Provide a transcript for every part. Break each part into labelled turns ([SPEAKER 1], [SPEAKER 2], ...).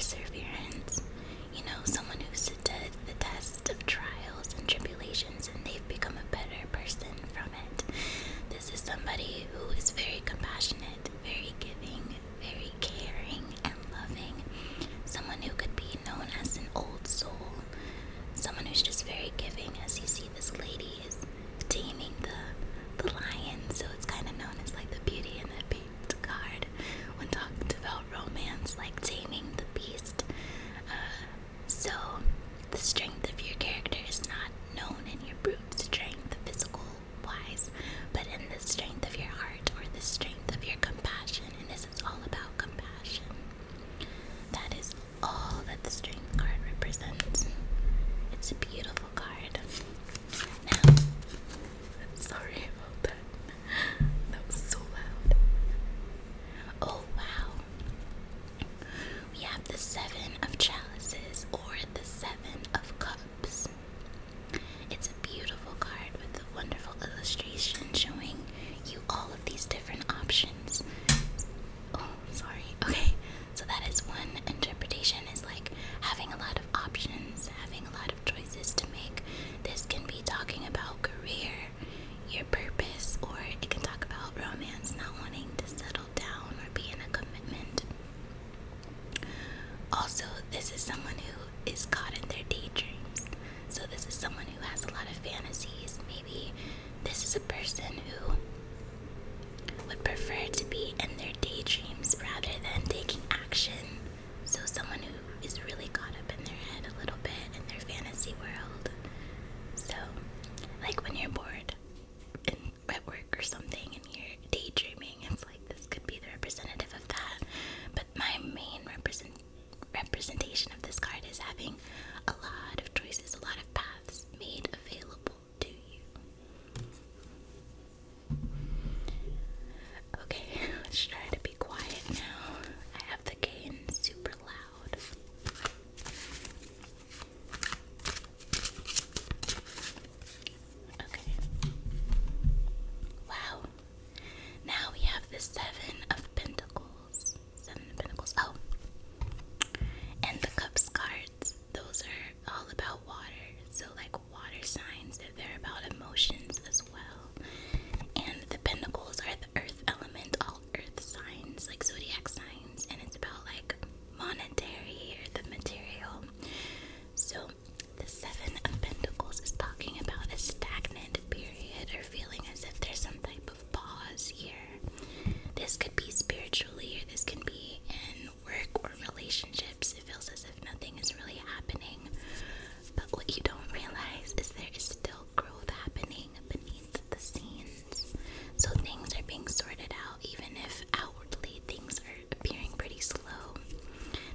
[SPEAKER 1] perseverance. You know, someone who's stood the test of trials and tribulations and they've become a better person from it. This is somebody who is very compassionate, very giving, very caring and loving. Someone who could be known as an old soul. Someone who's just very giving. As you see, this lady is taming the lion, so it's kind of known as like the Beauty and the Beast card when talked about romance, like taming the beast. So the strength of your character is not known in your brute strength, physical wise, but in the strength of your heart or the strength of your compassion. And this is all about compassion. That is all that the strength card represents. It's a beautiful card. Now, sorry about that. That was so loud. Oh wow. We have the Seven of Chalices or the Seven of Cups. It's a beautiful card with a wonderful illustration showing you all of these different options. Oh, sorry. Okay, so that is one interpretation, is like having a lot of options, having a lot of choices to make. This can be talking about career, your purpose, or it can talk about romance, not wanting to settle down or be in a commitment. Also, this is someone who is caught in their daydreams. So this is someone who has a lot of fantasies. Maybe this is a person who would prefer to be in their daydreams rather than taking action. So someone who is really caught up in their head a little bit in their fantasy world. So, like when you're bored at work or something and you're daydreaming, it's like this could be the representative of that. But my main representation of this card is having a lot of choices, a lot of paths made available to you. Okay, let's try to be quiet now. I have the gain super loud. Okay. Wow. Now we have the Seven of Pentacles. Seven of Pentacles. Oh. And the Cups cards. Those are all about water. So like water signs, they're about emotions as well. And the Pentacles are the earth element, all earth signs, like zodiac signs. And it's about like monetary or the material. So the Seven of Pentacles is talking about a stagnant period or feeling as if there's some type of pause here. This could be spiritually, or this can be in work or relationships. It feels as if nothing is really happening. But what you don't realize is there is still growth happening beneath the scenes. So things are being sorted out, even if outwardly things are appearing pretty slow.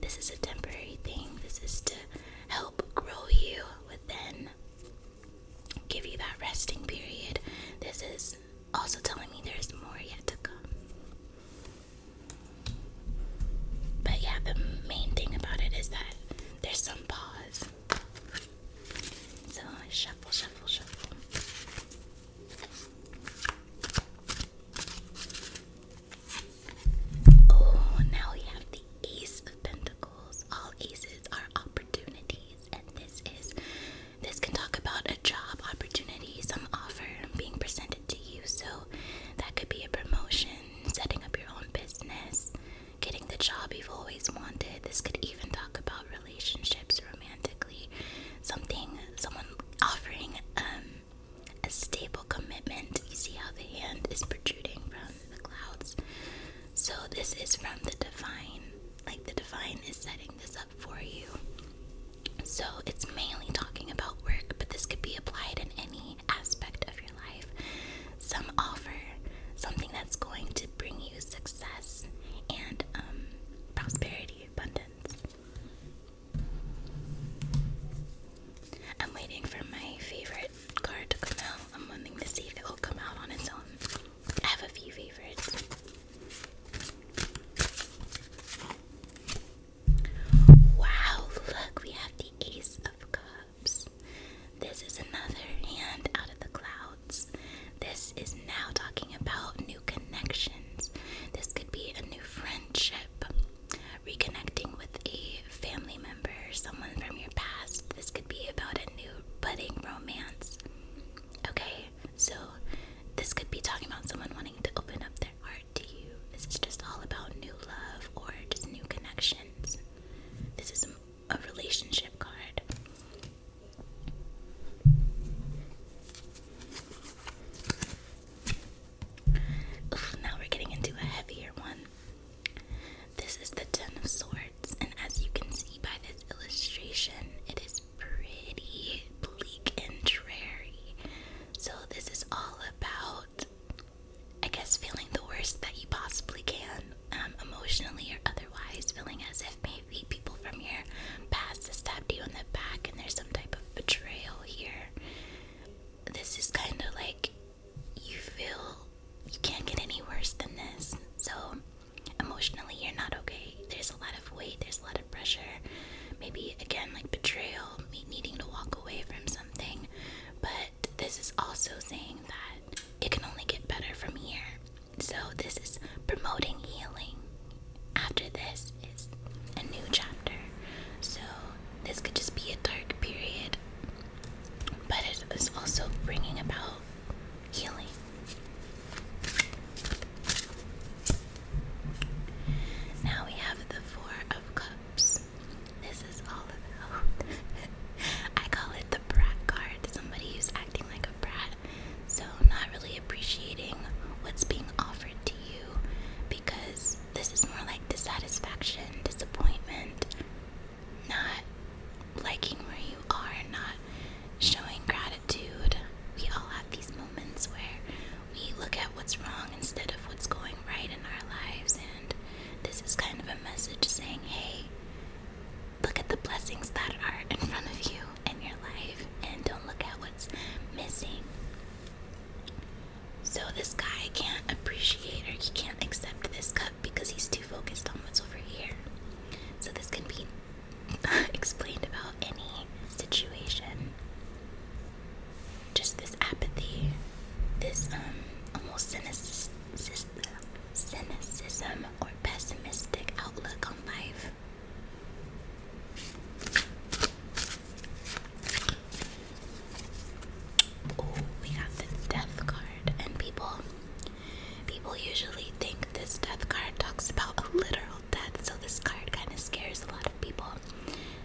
[SPEAKER 1] This is a temporary thing. This is to help grow you within, give you that resting period. This is also telling me there's more yet to come. But yeah, the main thing about it is that there's some pause. So shuffle, shuffle, shuffle. Oh, now we have the Ace of Pentacles. All aces are opportunities, and this can talk about a job opportunity, some offer being presented to you. So that could be a promotion, setting up your own business, getting the job you've always wanted. This could even talk about relationships romantically. Someone offering a stable commitment. You see how the hand is protruding from the clouds. So this is from the divine. Like the divine is setting this up for you. So it's mainly talking about work, but this could be applied in any aspect of your life. Some offer something that's going to bring you success and prosperity, abundance. I'm waiting for my favorite card to come out. I'm wanting to see if it will come out on its own. I have a few favorites. Wow, look, we have the Ace of Cups. So this is promoting healing. After this is a new chapter. So this could just be a dark period, but it is also bringing about healing. Now we have the Four of Cups. This is all about, I call it the brat card. Somebody who's acting like a brat. So not really appreciating what's being offered to you, because this is more like dissatisfaction, disappointment, not liking where you are, not showing gratitude. We all have these moments where we look at what's wrong instead of what's going right in our lives, and this is kind of a message saying, hey, look at the blessings that are in front of you in your life and don't look at what's missing. So this guy can't appreciate, or he can't accept this cup because he's too focused on what's over here. So this can be explained about any situation. Just this apathy, this almost cynicism or pessimistic outlook on life. Oh, we got the Death card, and people usually think this Death card talks about a literal death, so this card kind of scares a lot of people.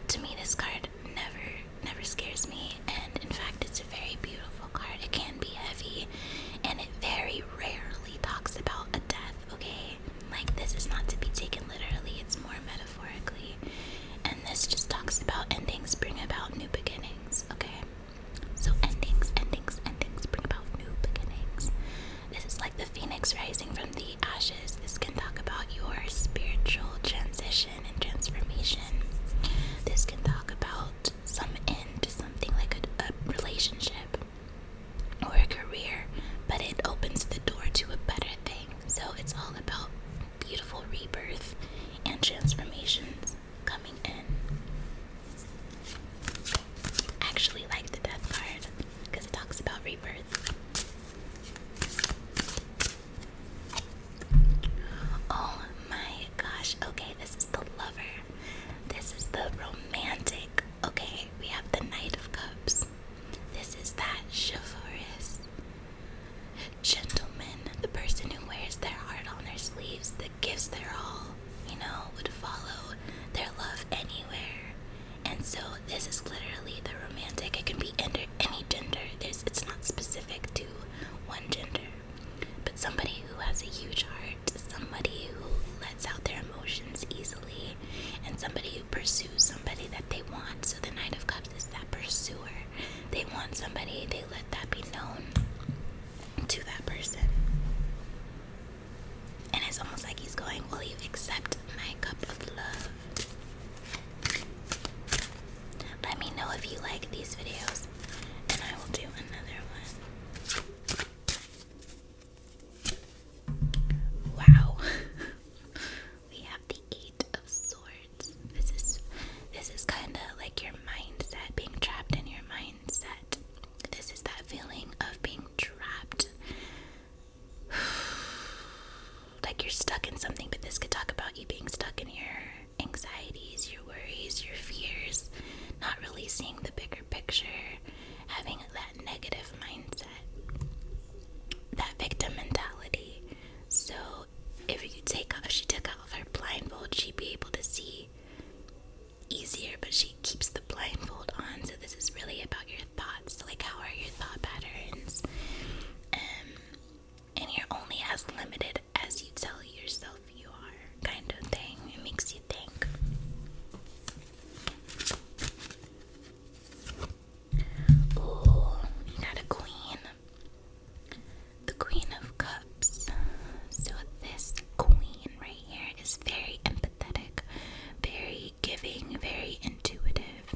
[SPEAKER 1] To me, this card never scares me, and in fact, it's a very beautiful card. It can be heavy, and it very rarely talks about a death, okay? Like, this is not to be taken literally, it's more metaphorically, and this just talks about endings bring about new beginnings, okay? So endings bring about new beginnings. This is like the phoenix rising from the ashes. This can talk about your spiritual transition and transformation. This can talk about some end to something like a relationship or a career, but it opens the door to a better thing. So it's all about beautiful rebirth and transformations coming in. I actually like the Death card because it talks about rebirth. Oh my gosh, okay, this is the Lover. This is the romantic. Okay, we have the Knight of Cups. This is that chivalrous gentleman, the person who wears their heart on their sleeves, that gives their all, would follow their love anywhere. And so this is literally the romantic. It can be under any gender. It's not specific to one gender, but somebody who has a huge heart, somebody who lets out their emotions easily, and somebody who pursues somebody that they want. So the Knight of Cups is that pursuer. They want somebody, they let that be known to that person. And it's almost like he's going, will you accept my cup of love? Let me know if you like these videos, and I will do another one. Wow. We have the Eight of Swords. This is kind of like your mindset, being trapped in your mindset. This is that feeling of being trapped. Like you're stuck in something, but this could talk about you being stuck in your anxieties, your worries, your fears, not really seeing the bigger picture, having that negative mindset, that victim mentality. So if she took off her blindfold, she'd be able to see easier, but she keeps the blindfold on. So this is really about your thoughts, like how are your thought patterns, and you're only as limited as you tell yourself you are, kind of thing. It makes you think. Ooh, you got a Queen. The Queen of Cups. So this Queen right here is very empathetic, very giving, very intuitive.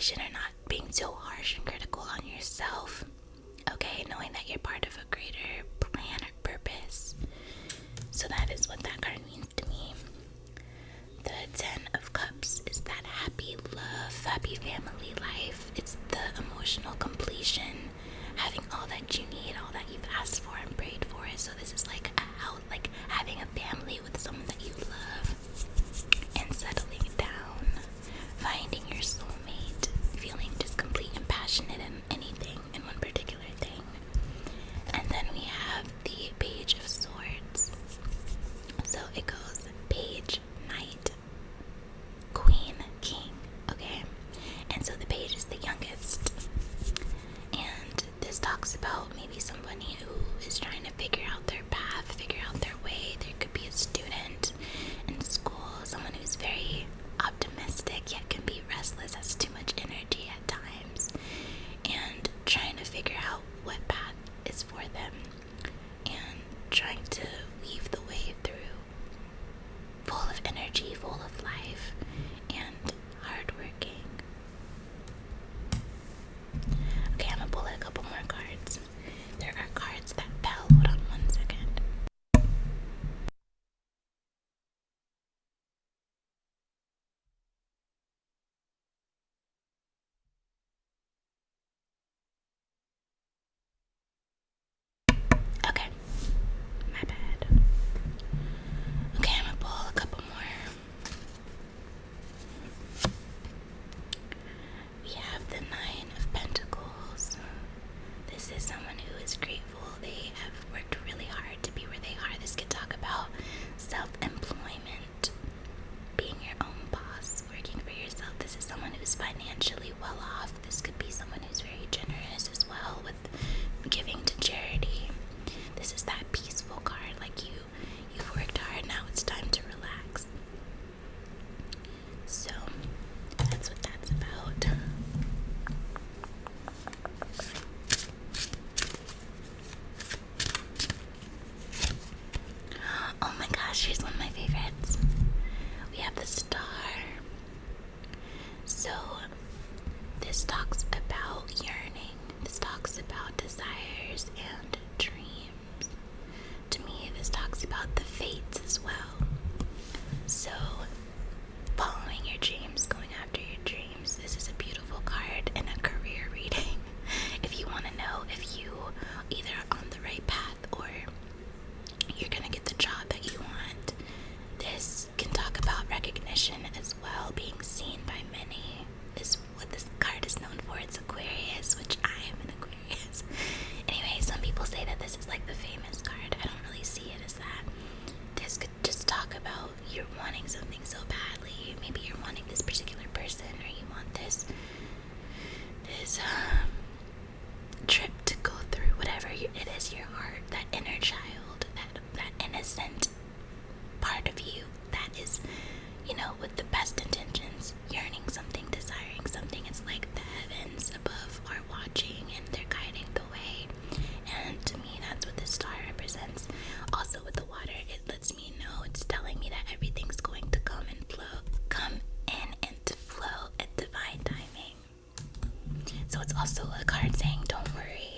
[SPEAKER 1] situation or not being so harsh and critical on yourself. Okay, knowing that you're part of a greater plan or purpose. So that is what that card means to me. The Ten of Cups is that happy love, happy family life. It's the emotional completion, having all that you need, all that you've asked for and prayed for. So this is like like having a family with someone that you love and settling down, finding your soulmate, feeling just complete and passionate in anything, in one particular thing. And then we have the Page of Swords. So it goes Page, Knight, Queen, King, okay? And so the page is the youngest. And this talks about maybe somebody who is trying to figure out their path, figure out their way. There could be a student in school, someone who's very optimistic yet can be restless, has too much energy at times, and trying to figure out what path is for them and trying to weave the way through, full of energy, full of life, and hardworking. Okay, I'm gonna pull a couple more cards. There are cards that fell. Hold on 1 second. Okay, my bad. Okay, I'm gonna pull a couple more. We have the Nine of Pentacles. This is someone who is grateful. They have worked really hard to be where they are. This could talk about self-employment, being your own boss, working for yourself. This is someone who's financially well off. This could be someone who's very generous as well with giving to charity. This is that peaceful card, like you've worked hard, now it's time to relax. So that's what that's about. Oh my gosh, here's one of my favorites. We have the Star. So this talks about yearning. This talks about desires and dreams. To me, this talks about the fates as well. So following your dreams, going after your dreams. This is a beautiful card in a career reading. If you want to know if you either are on the right path or you're gonna get the job that you want. This can talk about recognition as well, being seen by many is what this card is known for. It's Aquarius, which I am an Aquarius. Anyway, some people say that this is like the famous card. I don't really see it as that. This could just talk about you're wanting something so badly. Maybe you're wanting this particular person, or you want this trip to go through, whatever it is, your heart, that inner child, that innocent part of you that is, with the best intentions, yearning something, desiring something. It's like the heavens above are watching and they're guiding the way. And to me, that's what the star represents. Also with the water, it lets me know, it's telling me that everything's going to come in and flow at divine timing. So it's also a card saying, don't worry,